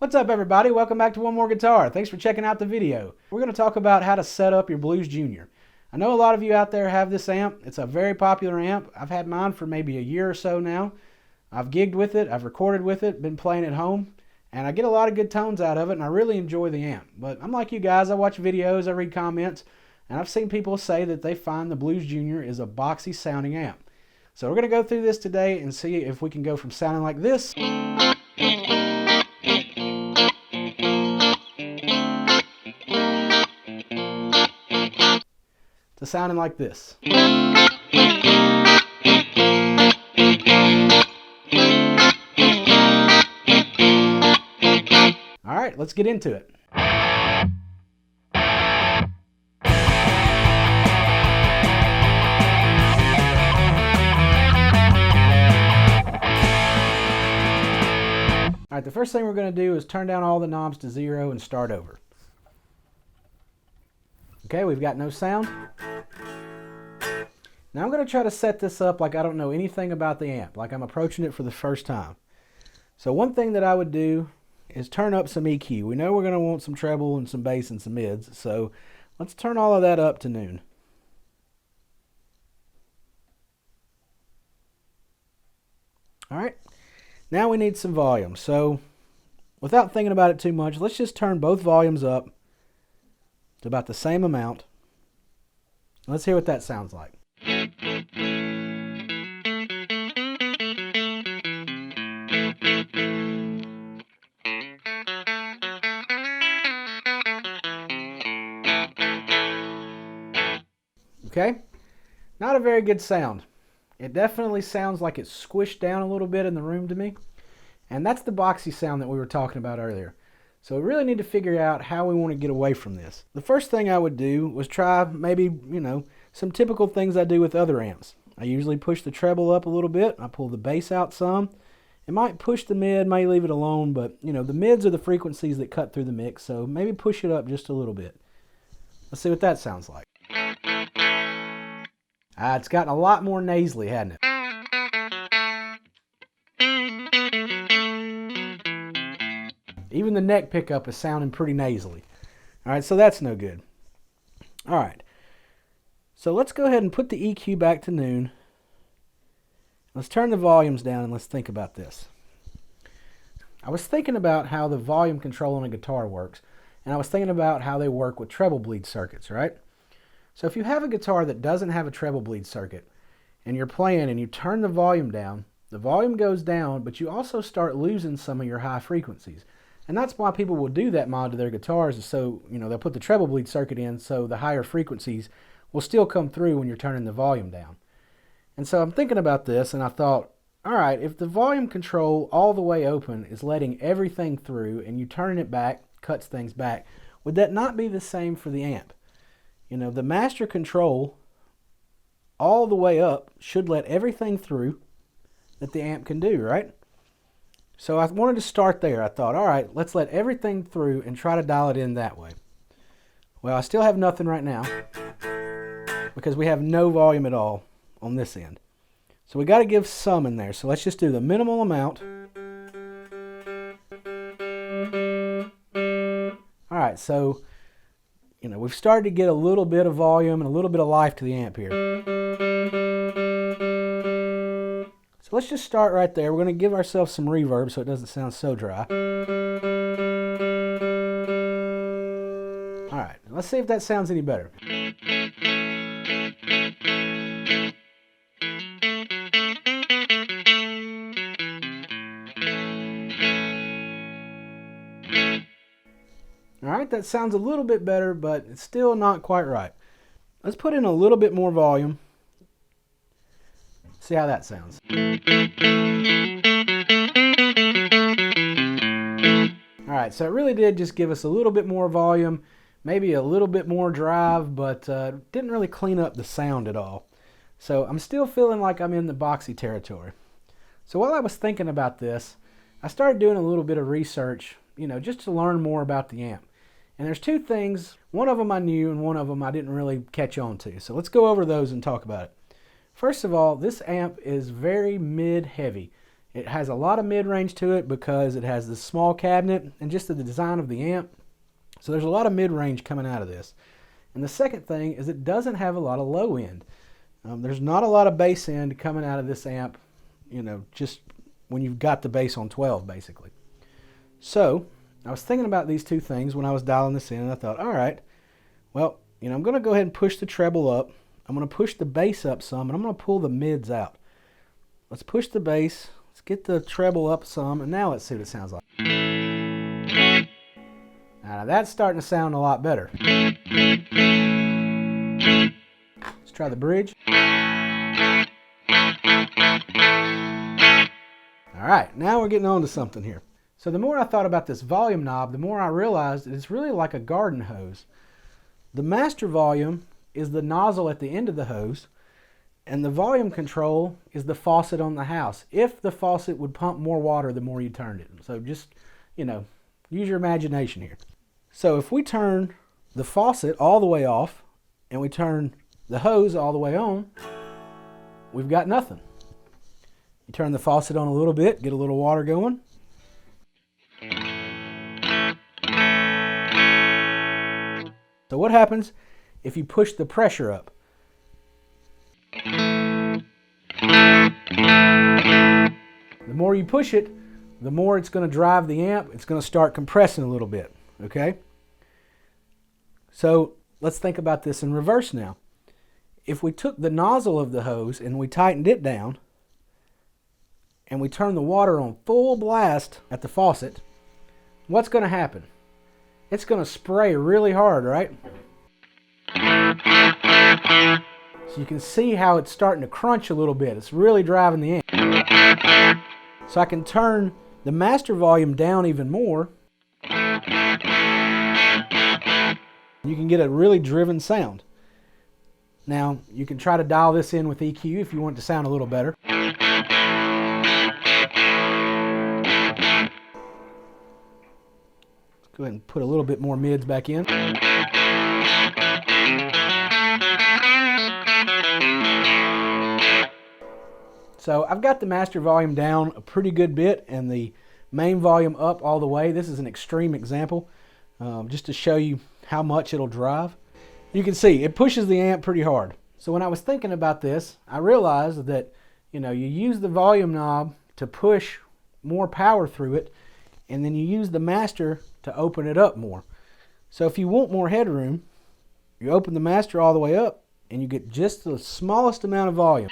What's up everybody? Welcome back to One More Guitar. Thanks for checking out the video. We're going to talk about how to set up your Blues Jr. I know a lot of you out there have this amp. It's a very popular amp. I've had mine for maybe a year or so now. I've gigged with it, I've recorded with it, been playing at home, and I get a lot of good tones out of it, and I really enjoy the amp. But I'm like you guys, I watch videos, I read comments, and I've seen people say that they find the Blues Jr. is a boxy sounding amp. So we're going to go through this today and see if we can go from sounding like this to sounding like this. All right, let's get into it. All right, the first thing we're going to do is turn down all the knobs to 0 and start over. Okay, we've got no sound. Now I'm going to try to set this up like I don't know anything about the amp, like I'm approaching it for the first time. So one thing that I would do is turn up some EQ. We know we're going to want some treble and some bass and some mids, so let's turn all of that up to noon. All right, now we need some volume. So without thinking about it too much, let's just turn both volumes up to about the same amount. Let's hear what that sounds like. Okay, not a very good sound. It definitely sounds like it's squished down a little bit in the room to me. And that's the boxy sound that we were talking about earlier. So we really need to figure out how we want to get away from this. The first thing I would do was try maybe, some typical things I do with other amps. I usually push the treble up a little bit. I pull the bass out some. It might push the mid, may leave it alone, but the mids are the frequencies that cut through the mix, so maybe push it up just a little bit. Let's see what that sounds like. It's gotten a lot more nasally, hasn't it? Even the neck pickup is sounding pretty nasally. All right, so that's no good. All right, so let's go ahead and put the EQ back to noon. Let's turn the volumes down and let's think about this. I was thinking about how the volume control on a guitar works, and I was thinking about how they work with treble bleed circuits, right? So if you have a guitar that doesn't have a treble bleed circuit, and you're playing and you turn the volume down, the volume goes down, but you also start losing some of your high frequencies. And that's why people will do that mod to their guitars, is so, they'll put the treble bleed circuit in so the higher frequencies will still come through when you're turning the volume down. And so I'm thinking about this and I thought, all right, if the volume control all the way open is letting everything through and you turn it back, cuts things back, would that not be the same for the amp? The master control all the way up should let everything through that the amp can do, right? So I wanted to start there. I thought, all right, let's let everything through and try to dial it in that way. Well, I still have nothing right now because we have no volume at all on this end. So we got to give some in there. So let's just do the minimal amount. All right, so we've started to get a little bit of volume and a little bit of life to the amp here. So let's just start right there. We're going to give ourselves some reverb so it doesn't sound so dry. All right, let's see if that sounds any better. All right, that sounds a little bit better, but it's still not quite right. Let's put in a little bit more volume. See how that sounds. All right, so it really did just give us a little bit more volume, maybe a little bit more drive, but didn't really clean up the sound at all. So I'm still feeling like I'm in the boxy territory. So while I was thinking about this, I started doing a little bit of research, just to learn more about the amp. And there's two things. One of them I knew and one of them I didn't really catch on to. So let's go over those and talk about it. First of all, this amp is very mid-heavy. It has a lot of mid-range to it because it has this small cabinet and just the design of the amp. So there's a lot of mid-range coming out of this. And the second thing is it doesn't have a lot of low end. There's not a lot of bass end coming out of this amp, just when you've got the bass on 12 basically. So I was thinking about these two things when I was dialing this in, and I thought, all right, well, I'm going to go ahead and push the treble up. I'm going to push the bass up some, and I'm going to pull the mids out. Let's push the bass. Let's get the treble up some, and now let's see what it sounds like. Now that's starting to sound a lot better. Let's try the bridge. All right, now we're getting on to something here. So the more I thought about this volume knob, the more I realized it's really like a garden hose. The master volume is the nozzle at the end of the hose, and the volume control is the faucet on the house. If the faucet would pump more water the more you turned it. So just, use your imagination here. So if we turn the faucet all the way off and we turn the hose all the way on, we've got nothing. You turn the faucet on a little bit, get a little water going. So what happens if you push the pressure up? The more you push it, the more it's going to drive the amp. It's going to start compressing a little bit, okay? So let's think about this in reverse now. If we took the nozzle of the hose and we tightened it down and we turned the water on full blast at the faucet, what's going to happen? It's going to spray really hard, right? So you can see how it's starting to crunch a little bit. It's really driving the amp. So I can turn the master volume down even more. You can get a really driven sound. Now, you can try to dial this in with EQ if you want it to sound a little better. Let's go ahead and put a little bit more mids back in. So I've got the master volume down a pretty good bit and the main volume up all the way. This is an extreme example, just to show you how much it'll drive. You can see it pushes the amp pretty hard. So when I was thinking about this, I realized that you use the volume knob to push more power through it, and then you use the master to open it up more. So if you want more headroom, you open the master all the way up and you get just the smallest amount of volume.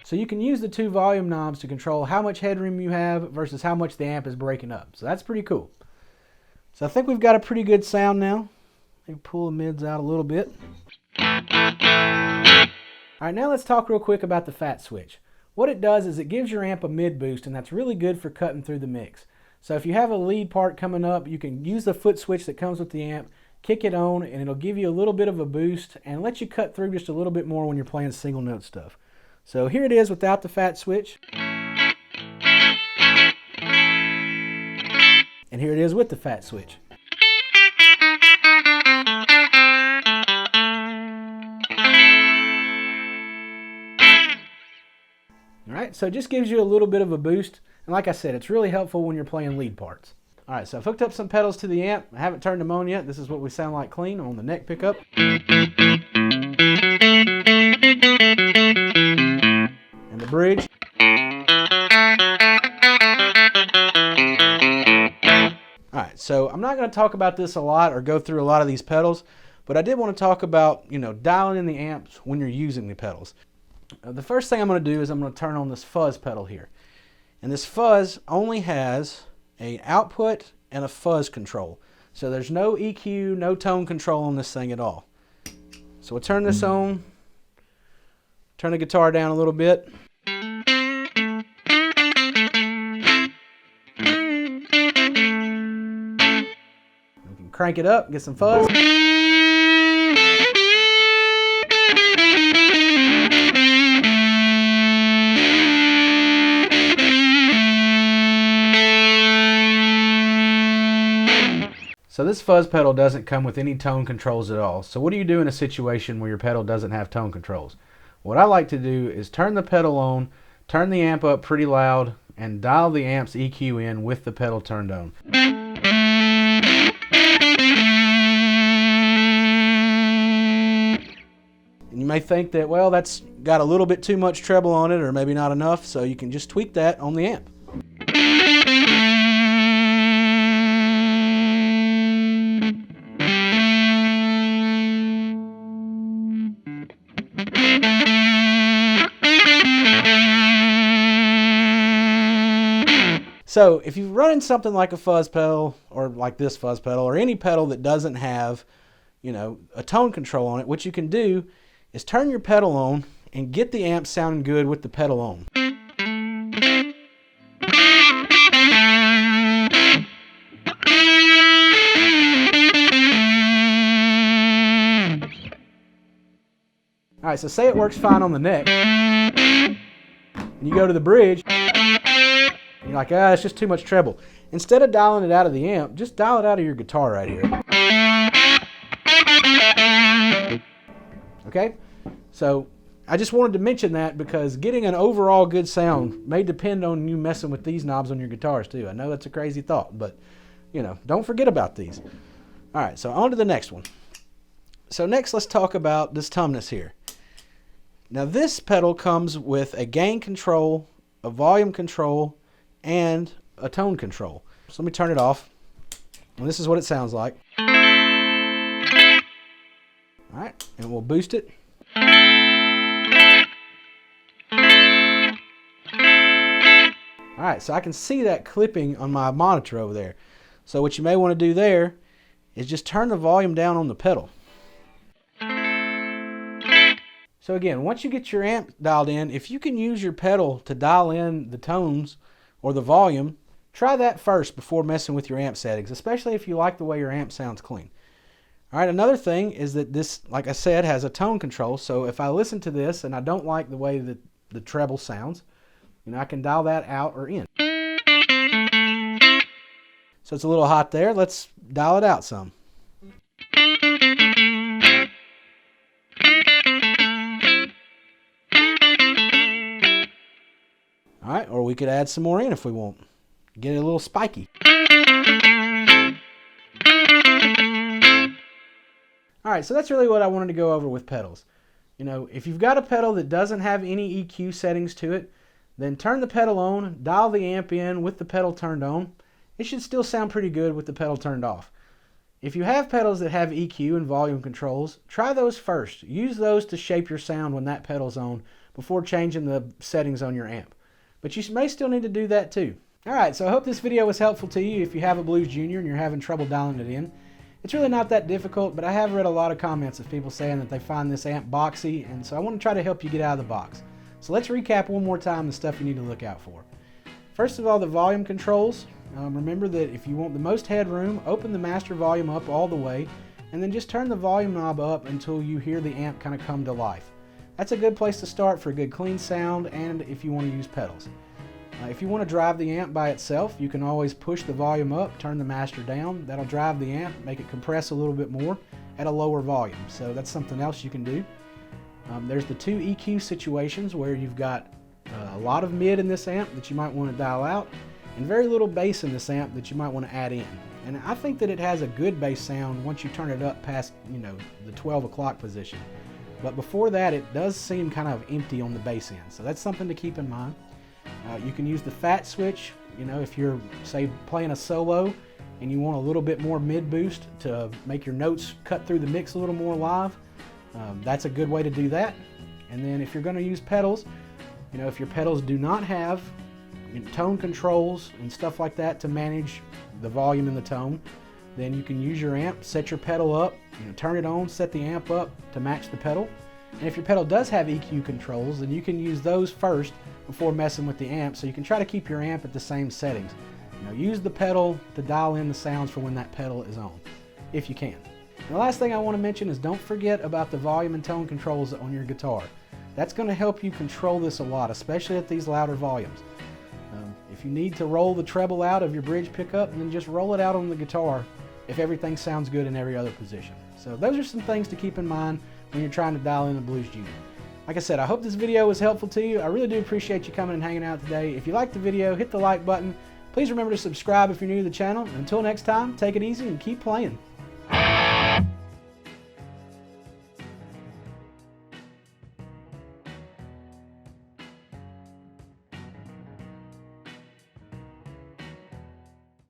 So you can use the two volume knobs to control how much headroom you have versus how much the amp is breaking up. So that's pretty cool. So I think we've got a pretty good sound now. Maybe pull the mids out a little bit. Alright, now let's talk real quick about the fat switch. What it does is it gives your amp a mid boost, and that's really good for cutting through the mix. So if you have a lead part coming up, you can use the foot switch that comes with the amp, kick it on, and it'll give you a little bit of a boost and let you cut through just a little bit more when you're playing single note stuff. So here it is without the fat switch. And here it is with the fat switch. Alright, so it just gives you a little bit of a boost. And like I said, it's really helpful when you're playing lead parts. Alright, so I've hooked up some pedals to the amp. I haven't turned them on yet. This is what we sound like clean on the neck pickup. And the bridge. Alright, so I'm not going to talk about this a lot or go through a lot of these pedals, but I did want to talk about, dialing in the amps when you're using the pedals. The first thing I'm going to do is I'm going to turn on this fuzz pedal here. And this fuzz only has an output and a fuzz control. So there's no EQ, no tone control on this thing at all. So we'll turn this on, turn the guitar down a little bit. We can crank it up, get some fuzz. So this fuzz pedal doesn't come with any tone controls at all. So what do you do in a situation where your pedal doesn't have tone controls? What I like to do is turn the pedal on, turn the amp up pretty loud, and dial the amp's EQ in with the pedal turned on. And you may think that, well, that's got a little bit too much treble on it, or maybe not enough, so you can just tweak that on the amp. So if you're running something like a fuzz pedal, or like this fuzz pedal, or any pedal that doesn't have, a tone control on it, what you can do is turn your pedal on and get the amp sounding good with the pedal on. Alright, so say it works fine on the neck, and you go to the bridge, and you're like, it's just too much treble. Instead of dialing it out of the amp, just dial it out of your guitar right here. Okay? So I just wanted to mention that because getting an overall good sound may depend on you messing with these knobs on your guitars too. I know that's a crazy thought, but don't forget about these. Alright, so on to the next one. So next let's talk about this tumnus here. Now this pedal comes with a gain control, a volume control, and a tone control. So let me turn it off. And this is what it sounds like. Alright, and we'll boost it. Alright, so I can see that clipping on my monitor over there. So what you may want to do there is just turn the volume down on the pedal. So again, once you get your amp dialed in, if you can use your pedal to dial in the tones or the volume, try that first before messing with your amp settings, especially if you like the way your amp sounds clean. Alright, another thing is that this, like I said, has a tone control, so if I listen to this and I don't like the way that the treble sounds, I can dial that out or in. So it's a little hot there, let's dial it out some. Alright, or we could add some more in if we want. Get it a little spiky. Alright, so that's really what I wanted to go over with pedals. If you've got a pedal that doesn't have any EQ settings to it, then turn the pedal on, dial the amp in with the pedal turned on. It should still sound pretty good with the pedal turned off. If you have pedals that have EQ and volume controls, try those first. Use those to shape your sound when that pedal's on before changing the settings on your amp. But you may still need to do that too. Alright, so I hope this video was helpful to you if you have a Blues Jr. and you're having trouble dialing it in. It's really not that difficult, but I have read a lot of comments of people saying that they find this amp boxy, and so I want to try to help you get out of the box. So let's recap one more time the stuff you need to look out for. First of all, the volume controls. Remember that if you want the most headroom, open the master volume up all the way, and then just turn the volume knob up until you hear the amp kind of come to life. That's a good place to start for a good clean sound and if you want to use pedals. If you want to drive the amp by itself, you can always push the volume up, turn the master down. That'll drive the amp, make it compress a little bit more at a lower volume. So that's something else you can do. There's the two EQ situations where you've got a lot of mid in this amp that you might want to dial out and very little bass in this amp that you might want to add in. And I think that it has a good bass sound once you turn it up past the 12 o'clock position. But before that, it does seem kind of empty on the bass end. So that's something to keep in mind. You can use the fat switch, if you're, say, playing a solo and you want a little bit more mid boost to make your notes cut through the mix a little more live. That's a good way to do that. And then if you're going to use pedals, if your pedals do not have tone controls and stuff like that to manage the volume and the tone, then you can use your amp, set your pedal up, turn it on, set the amp up to match the pedal. And if your pedal does have EQ controls, then you can use those first before messing with the amp, so you can try to keep your amp at the same settings. Use the pedal to dial in the sounds for when that pedal is on, if you can. And the last thing I want to mention is don't forget about the volume and tone controls on your guitar. That's going to help you control this a lot, especially at these louder volumes. If you need to roll the treble out of your bridge pickup, then just roll it out on the guitar if everything sounds good in every other position. So those are some things to keep in mind when you're trying to dial in the Blues Jr. Like I said, I hope this video was helpful to you. I really do appreciate you coming and hanging out today. If you liked the video, hit the like button. Please remember to subscribe if you're new to the channel. Until next time, take it easy and keep playing.